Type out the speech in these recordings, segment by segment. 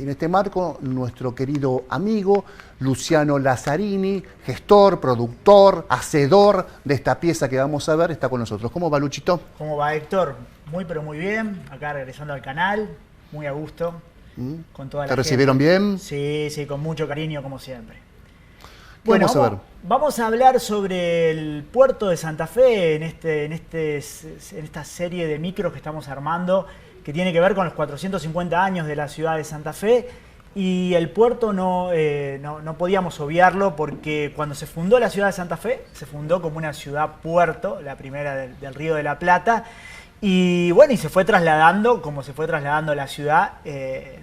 en este marco, nuestro querido amigo Luciano Lazzarini, gestor, productor, hacedor de esta pieza que vamos a ver, está con nosotros. ¿Cómo va, Luchito? ¿Cómo va, Héctor? Muy, pero muy bien. Acá regresando al canal, muy a gusto. Con toda la ¿Te recibieron bien? Sí, sí, con mucho cariño, como siempre. Bueno, vamos a hablar sobre el puerto de Santa Fe en esta serie de micros que estamos armando, que tiene que ver con los 450 años de la ciudad de Santa Fe. Y el puerto no podíamos obviarlo porque cuando se fundó la ciudad de Santa Fe, se fundó como una ciudad-puerto, la primera del Río de la Plata. Y bueno, y se fue trasladando, como se fue trasladando la ciudad,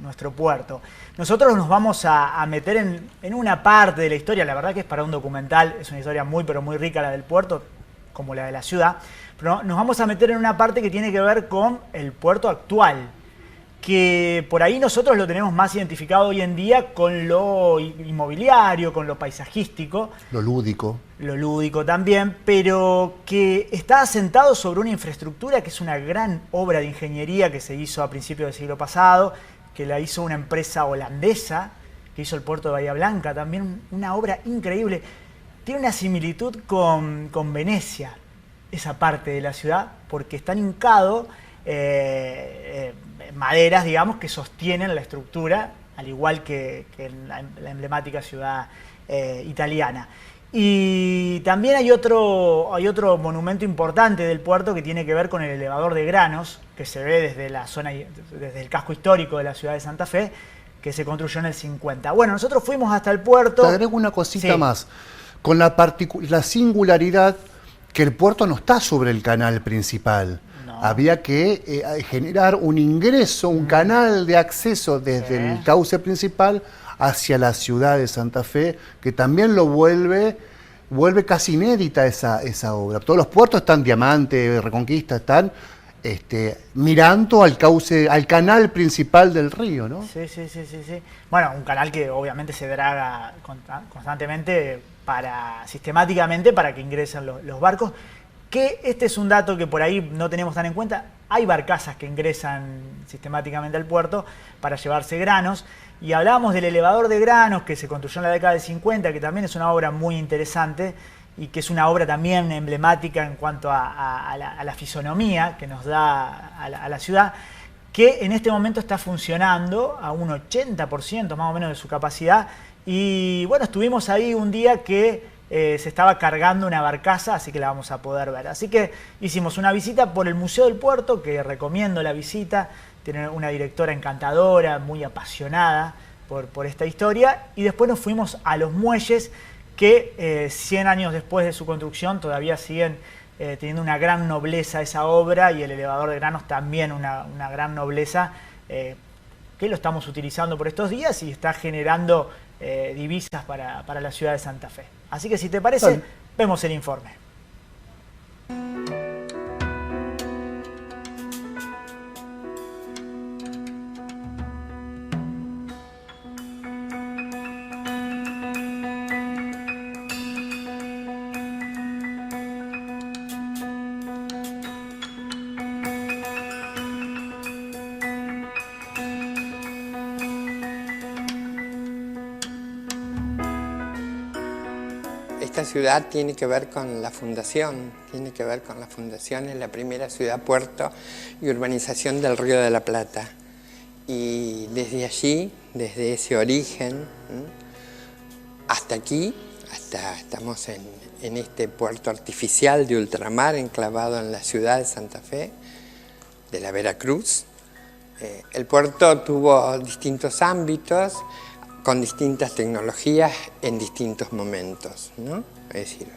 nuestro puerto. Nosotros nos vamos a meter en una parte de la historia, la verdad que es para un documental, es una historia muy pero muy rica la del puerto, como la de la ciudad. Pero nos vamos a meter en una parte que tiene que ver con el puerto actual, que por ahí nosotros lo tenemos más identificado hoy en día con lo inmobiliario, con lo paisajístico. Lo lúdico. Lo lúdico también, pero que está asentado sobre una infraestructura que es una gran obra de ingeniería que se hizo a principios del siglo pasado, que la hizo una empresa holandesa, que hizo el puerto de Bahía Blanca, también una obra increíble. Tiene una similitud con Venecia, esa parte de la ciudad, porque están hincados maderas, digamos, que sostienen la estructura, al igual que en la emblemática ciudad italiana. Y también hay otro monumento importante del puerto que tiene que ver con el elevador de granos, que se ve desde la zona, desde el casco histórico de la ciudad de Santa Fe, que se construyó en el 50. Bueno, nosotros fuimos hasta el puerto. Te agrego una cosita más, con la singularidad que el puerto no está sobre el canal principal. No. Había que generar un ingreso, un canal de acceso desde el cauce principal hacia la ciudad de Santa Fe, que también lo vuelve casi inédita esa obra. Todos los puertos están, Diamante, Reconquista, están mirando al cauce, al canal principal del río, ¿no? Sí. Bueno, un canal que obviamente se draga constantemente, sistemáticamente para que ingresen los barcos. Que este es un dato que por ahí no tenemos tan en cuenta. Hay barcazas que ingresan sistemáticamente al puerto para llevarse granos. Y hablábamos del elevador de granos que se construyó en la década del 50, que también es una obra muy interesante y que es una obra también emblemática en cuanto a la fisonomía que nos da a la ciudad, que en este momento está funcionando a un 80% más o menos de su capacidad. Y bueno, estuvimos ahí un día que se estaba cargando una barcaza, así que la vamos a poder ver. Así que hicimos una visita por el Museo del Puerto, que recomiendo la visita. Tiene una directora encantadora, muy apasionada por esta historia. Y después nos fuimos a los muelles que 100 años después de su construcción todavía siguen teniendo una gran nobleza esa obra, y el elevador de granos también una gran nobleza, que lo estamos utilizando por estos días y está generando divisas para la ciudad de Santa Fe. Así que si te parece, vemos el informe. Esta ciudad tiene que ver con la fundación, es la primera ciudad-puerto y urbanización del Río de la Plata. Y desde allí, desde ese origen, hasta aquí, estamos en este puerto artificial de ultramar enclavado en la ciudad de Santa Fe, de la Veracruz. El puerto tuvo distintos ámbitos, con distintas tecnologías en distintos momentos, ¿no? Es decir,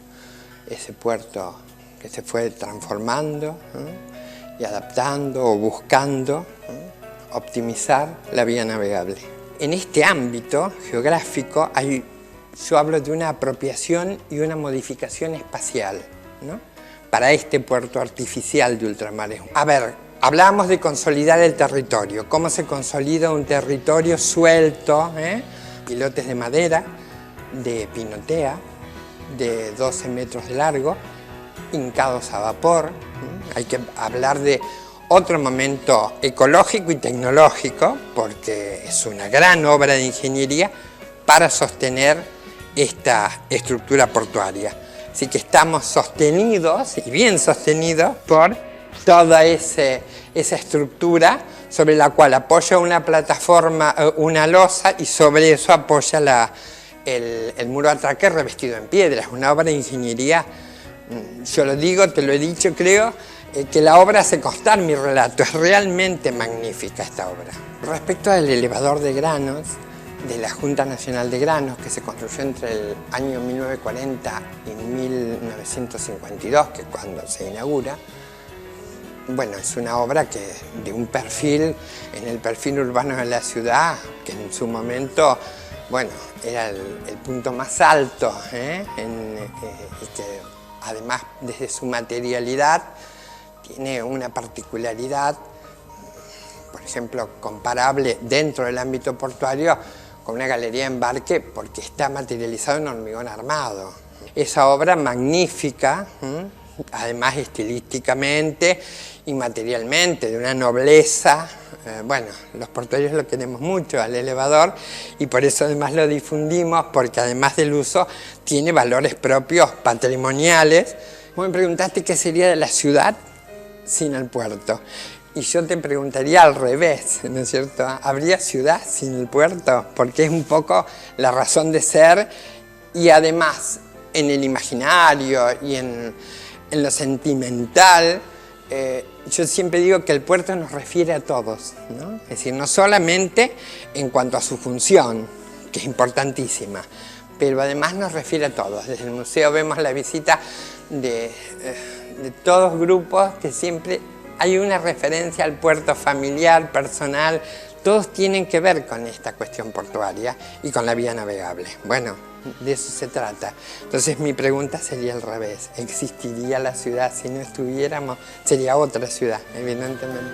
ese puerto que se fue transformando, ¿no? Y adaptando o buscando, ¿no? Optimizar la vía navegable. En este ámbito geográfico yo hablo de una apropiación y una modificación espacial, ¿no? Para este puerto artificial de ultramar. A ver, hablábamos de consolidar el territorio. ¿Cómo se consolida un territorio suelto? Pilotes de madera, de pinotea, de 12 metros de largo, hincados a vapor. Hay que hablar de otro momento ecológico y tecnológico, porque es una gran obra de ingeniería para sostener esta estructura portuaria. Así que estamos sostenidos, y bien sostenidos, por toda esa estructura sobre la cual apoya una plataforma, una losa, y sobre eso apoya el muro de atraque revestido en piedra. Es una obra de ingeniería, yo lo digo, te lo he dicho, creo, que la obra hace constar mi relato. Es realmente magnífica esta obra. Respecto al elevador de granos, de la Junta Nacional de Granos, que se construyó entre el año 1940 y 1952, que es cuando se inaugura. Bueno, es una obra que de un perfil, en el perfil urbano de la ciudad, que en su momento, bueno, era el punto más alto, que además desde su materialidad tiene una particularidad, por ejemplo, comparable dentro del ámbito portuario con una galería de embarque, porque está materializado en hormigón armado. Esa obra magnífica, además estilísticamente y materialmente, de una nobleza. Bueno, los portuarios lo queremos mucho al elevador, y por eso además lo difundimos, porque además del uso tiene valores propios patrimoniales. Vos me preguntaste qué sería de la ciudad sin el puerto. Y yo te preguntaría al revés, ¿no es cierto? ¿Habría ciudad sin el puerto? Porque es un poco la razón de ser, y además en el imaginario y en lo sentimental, yo siempre digo que el puerto nos refiere a todos, ¿no? Es decir, no solamente en cuanto a su función, que es importantísima, pero además nos refiere a todos. Desde el museo vemos la visita de todos grupos que siempre hay una referencia al puerto familiar, personal. Todos tienen que ver con esta cuestión portuaria y con la vía navegable. Bueno, de eso se trata. Entonces mi pregunta sería al revés. ¿Existiría la ciudad si no estuviéramos? Sería otra ciudad, evidentemente.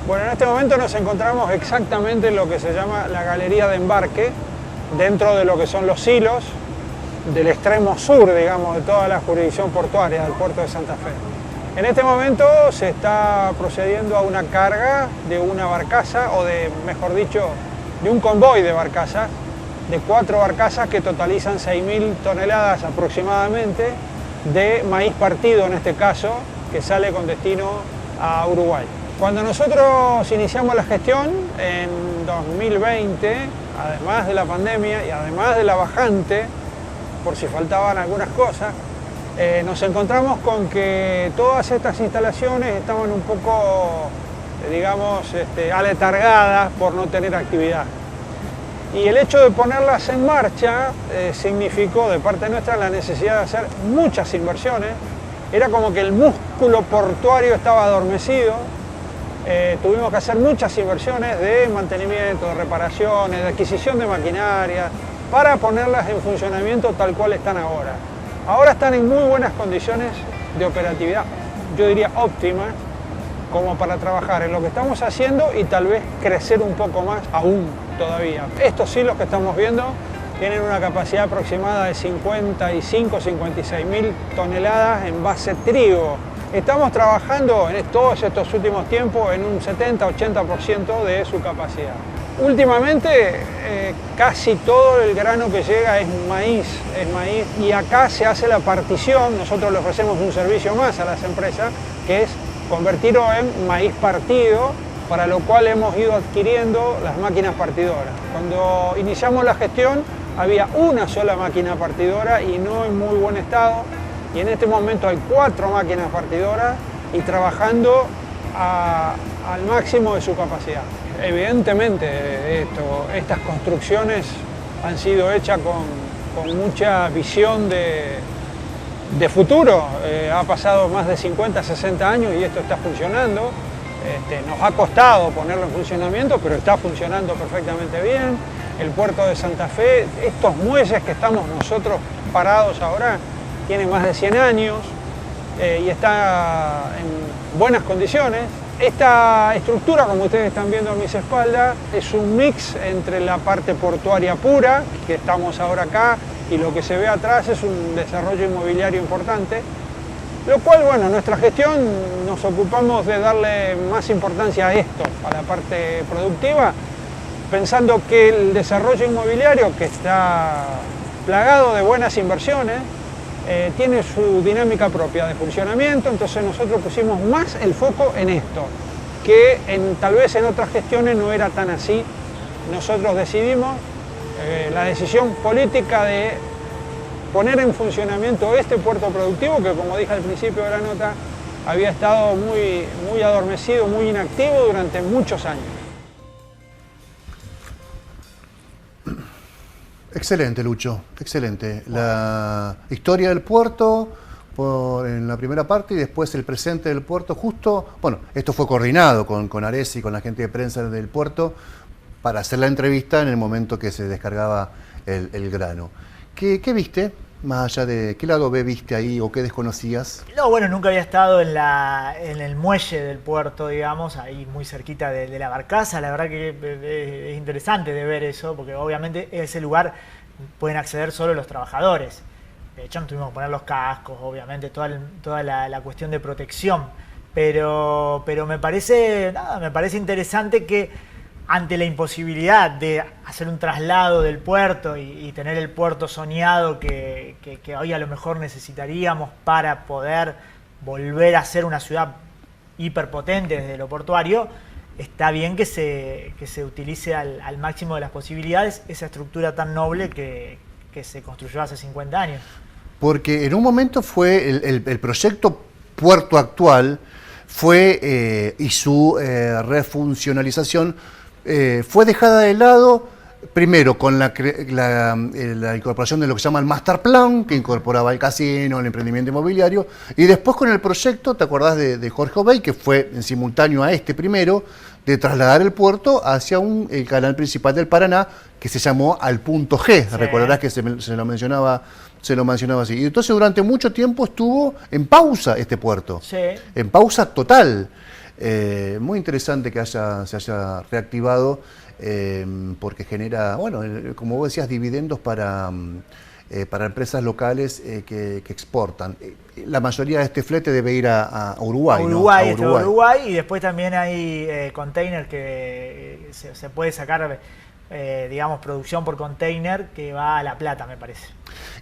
Bueno, en este momento nos encontramos exactamente en lo que se llama la galería de embarque, dentro de lo que son los hilos del extremo sur, digamos, de toda la jurisdicción portuaria del puerto de Santa Fe. En este momento se está procediendo a una carga de una barcaza, o de, mejor dicho, de un convoy de barcazas, de 4 barcazas que totalizan 6.000 toneladas aproximadamente de maíz partido, en este caso, que sale con destino a Uruguay. Cuando nosotros iniciamos la gestión en 2020, además de la pandemia y además de la bajante, por si faltaban algunas cosas, nos encontramos con que todas estas instalaciones estaban un poco, digamos, aletargadas por no tener actividad. Y el hecho de ponerlas en marcha significó de parte nuestra la necesidad de hacer muchas inversiones. Era como que el músculo portuario estaba adormecido. Tuvimos que hacer muchas inversiones de mantenimiento, de reparaciones, de adquisición de maquinaria, para ponerlas en funcionamiento tal cual están ahora. Ahora están en muy buenas condiciones de operatividad, yo diría óptimas, como para trabajar en lo que estamos haciendo y tal vez crecer un poco más aún todavía. Estos hilos que estamos viendo tienen una capacidad aproximada de 55-56.000 toneladas en base trigo. Estamos trabajando en todos estos últimos tiempos en un 70-80% de su capacidad. Últimamente casi todo el grano que llega es maíz, y acá se hace la partición. Nosotros le ofrecemos un servicio más a las empresas, que es convertirlo en maíz partido, para lo cual hemos ido adquiriendo las máquinas partidoras. Cuando iniciamos la gestión había una sola máquina partidora y no en muy buen estado, y en este momento hay 4 máquinas partidoras y trabajando al máximo de su capacidad. Evidentemente estas construcciones han sido hechas con mucha visión de futuro. Ha pasado más de 50-60 años y esto está funcionando. Nos ha costado ponerlo en funcionamiento, pero está funcionando perfectamente bien. el puerto de Santa Fe. Estos muelles que estamos nosotros parados ahora tienen más de 100 años y está en buenas condiciones. Esta estructura, como ustedes están viendo a mis espaldas, es un mix entre la parte portuaria pura, que estamos ahora acá, y lo que se ve atrás es un desarrollo inmobiliario importante, lo cual, bueno, nuestra gestión nos ocupamos de darle más importancia a esto, a la parte productiva, pensando que el desarrollo inmobiliario, que está plagado de buenas inversiones, tiene su dinámica propia de funcionamiento, entonces nosotros pusimos más el foco en esto, que tal vez en otras gestiones no era tan así. Nosotros decidimos la decisión política de poner en funcionamiento este puerto productivo que, como dije al principio de la nota, había estado muy adormecido, muy inactivo durante muchos años. Excelente, Lucho, excelente. La historia del puerto en la primera parte y después el presente del puerto. Justo, bueno, esto fue coordinado con Ares y con la gente de prensa del puerto para hacer la entrevista en el momento que se descargaba el grano. ¿Qué viste? Más allá de qué lado B viste ahí o qué desconocías. No, bueno, nunca había estado en el muelle del puerto, digamos, ahí muy cerquita de la barcaza. La verdad que es interesante de ver eso, porque obviamente en ese lugar pueden acceder solo los trabajadores. De hecho, no tuvimos que poner los cascos, obviamente, toda la cuestión de protección. Pero me parece interesante que ante la imposibilidad de hacer un traslado del puerto y tener el puerto soñado que hoy a lo mejor necesitaríamos para poder volver a ser una ciudad hiperpotente desde lo portuario, está bien que se utilice al máximo de las posibilidades esa estructura tan noble que se construyó hace 50 años. Porque en un momento fue el proyecto puerto actual y su refuncionalización fue dejada de lado, primero con la incorporación de lo que se llama el Master Plan, que incorporaba el casino, el emprendimiento inmobiliario, y después con el proyecto, ¿te acordás de Jorge Obey, que fue en simultáneo a este primero, de trasladar el puerto hacia el canal principal del Paraná, que se llamó al punto G? Sí. Recordarás que se lo mencionaba así. Y entonces durante mucho tiempo estuvo en pausa este puerto, sí, en pausa total. Muy interesante que se haya reactivado porque genera, bueno, como vos decías, dividendos para empresas locales que exportan. La mayoría de este flete debe ir a Uruguay, ¿no? A Uruguay, y después también hay container que se puede sacar, digamos, producción por container que va a La Plata, me parece.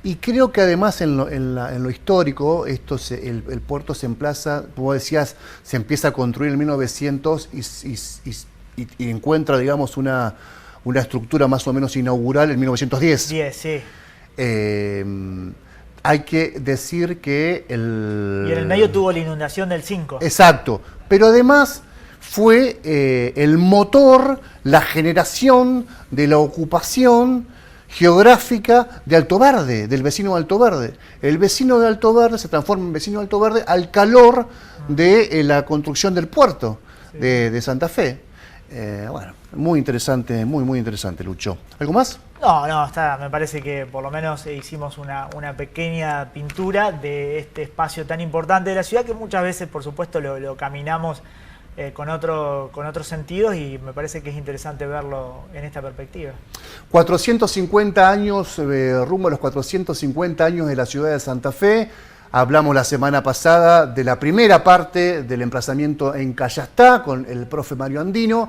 Y creo que además en lo histórico, el puerto se emplaza, como decías, se empieza a construir en 1900 y encuentra, digamos, una estructura más o menos inaugural en 1910. 10, sí. Hay que decir que Y en el medio tuvo la inundación del 5. Exacto, pero además fue el motor, la generación de la ocupación geográfica de Alto Verde, del vecino de Alto Verde. El vecino de Alto Verde se transforma en vecino de Alto Verde al calor de la construcción del puerto, sí, de Santa Fe. Bueno, muy interesante, muy interesante, Lucho. ¿Algo más? No, me parece que por lo menos hicimos una pequeña pintura de este espacio tan importante de la ciudad que muchas veces, por supuesto, lo caminamos con otros sentidos, y me parece que es interesante verlo en esta perspectiva. 450 años, rumbo a los 450 años de la ciudad de Santa Fe. Hablamos la semana pasada de la primera parte del emplazamiento en Callastá con el profe Mario Andino.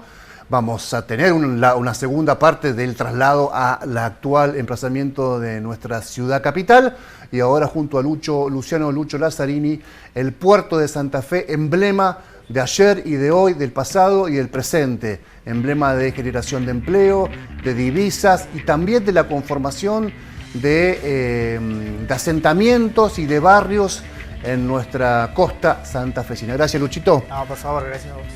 Vamos a tener una segunda parte del traslado al actual emplazamiento de nuestra ciudad capital. Y ahora junto a Luciano Lazzarini, el puerto de Santa Fe, emblema de ayer y de hoy, del pasado y del presente, emblema de generación de empleo, de divisas y también de la conformación de asentamientos y de barrios en nuestra costa santafesina. Gracias, Luchito. No, por favor, gracias a vos.